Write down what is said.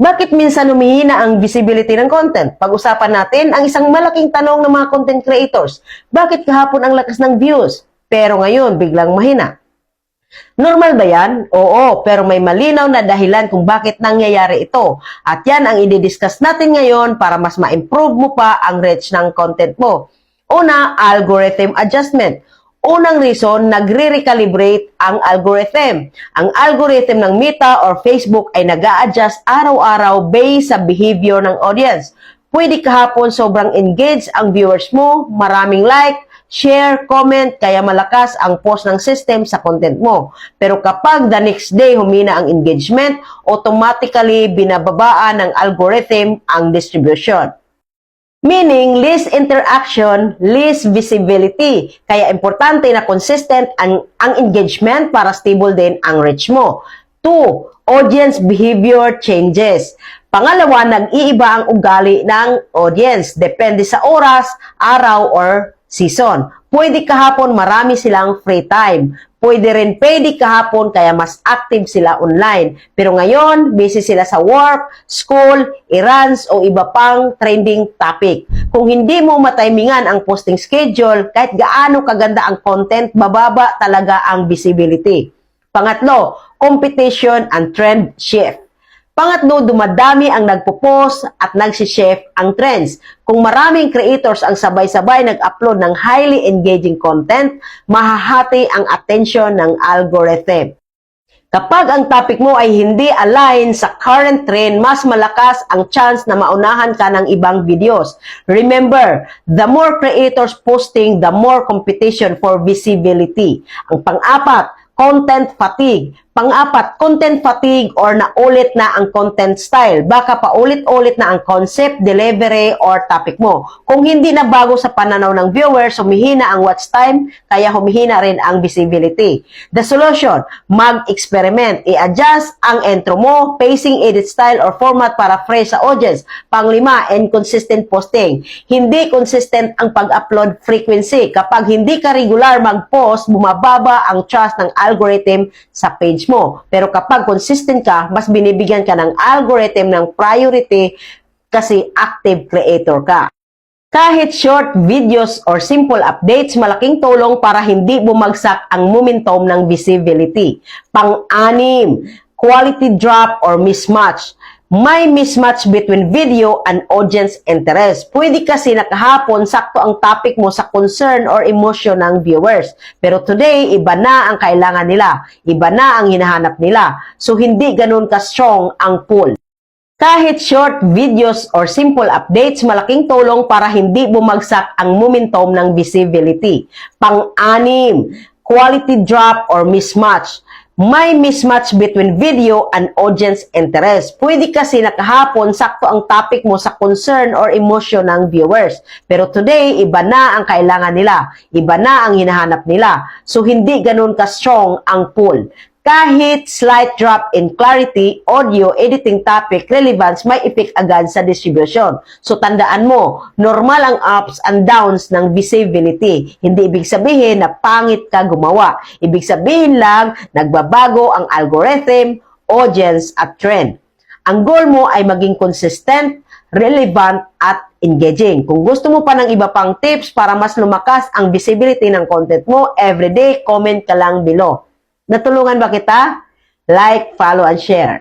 Bakit minsan humihina ang visibility ng content? Pag-usapan natin ang isang malaking tanong ng mga content creators. Bakit kahapon ang lakas ng views, pero ngayon biglang mahina? Normal ba yan? Oo, pero may malinaw na dahilan kung bakit nangyayari ito. At yan ang i-discuss natin ngayon para mas ma-improve mo pa ang reach ng content mo. Una, algorithm adjustment. Unang reason, nagre-recalibrate ang algorithm. Ang algorithm ng Meta or Facebook ay nag-a-adjust araw-araw based sa behavior ng audience. Pwede kahapon sobrang engaged ang viewers mo, maraming like, share, comment, kaya malakas ang post ng system sa content mo. Pero kapag the next day humina ang engagement, automatically binababaan ng algorithm ang distribution. Meaning, less interaction, less visibility. Kaya importante na consistent ang engagement para stable din ang reach mo. 2. Audience behavior changes. Pangalawa, nag-iiba ang ugali ng audience. Depende sa oras, araw, or season. Pwede kahapon marami silang free time. Pwede kahapon kaya mas active sila online. Pero ngayon, busy sila sa work, school, errands o iba pang trending topic. Kung hindi mo matimingan ang posting schedule, kahit gaano kaganda ang content, bababa talaga ang visibility. Pangatlo, competition and trend shift. Pangatlo, dumadami ang nagpo-post at nagsishift ang trends. Kung maraming creators ang sabay-sabay nag-upload ng highly engaging content, mahahati ang attention ng algorithm. Kapag ang topic mo ay hindi align sa current trend, mas malakas ang chance na maunahan ka ng ibang videos. Remember, the more creators posting, the more competition for visibility. Ang pang-apat, content fatigue. Pang-apat, content fatigue or naulit na ang content style. Baka paulit-ulit na ang concept, delivery, or topic mo. Kung hindi na bago sa pananaw ng viewers, humihina ang watch time, kaya humihina rin ang visibility. The solution, mag-experiment. I-adjust ang intro mo, pacing, edit style, or format para fresh sa audience. Panglima, inconsistent posting. Hindi consistent ang pag-upload frequency. Kapag hindi ka regular mag-post, bumababa ang trust ng algorithm sa page mo. Pero kapag consistent ka, mas binibigyan ka ng algorithm ng priority kasi active creator ka. Kahit short videos or simple updates, malaking tulong para hindi bumagsak ang momentum ng visibility. Pang-anim, quality drop or mismatch. May mismatch between video and audience interest. Pwede kasi nakahapon sakto ang topic mo sa concern or emotion ng viewers. Pero today, iba na ang kailangan nila. Iba na ang hinahanap nila. So, hindi ganun ka-strong ang pull. Kahit short videos or simple updates, malaking tulong para hindi bumagsak ang momentum ng visibility. Pang-anim, quality drop or mismatch. May mismatch between video and audience interest. Pwede kasi nakahapon sakto ang topic mo sa concern or emotion ng viewers. Pero today, iba na ang kailangan nila. Iba na ang hinahanap nila. So, hindi ganun ka-strong ang pull. Kahit slight drop in clarity, audio, editing topic, relevance, may effect agad sa distribution. So, tandaan mo, normal ang ups and downs ng visibility. Hindi ibig sabihin na pangit ka gumawa. Ibig sabihin lang, nagbabago ang algorithm, audience, at trend. Ang goal mo ay maging consistent, relevant, at engaging. Kung gusto mo pa ng iba pang tips para mas lumakas ang visibility ng content mo, everyday, comment ka lang below. Natulungan ba kita? Like, follow, and share.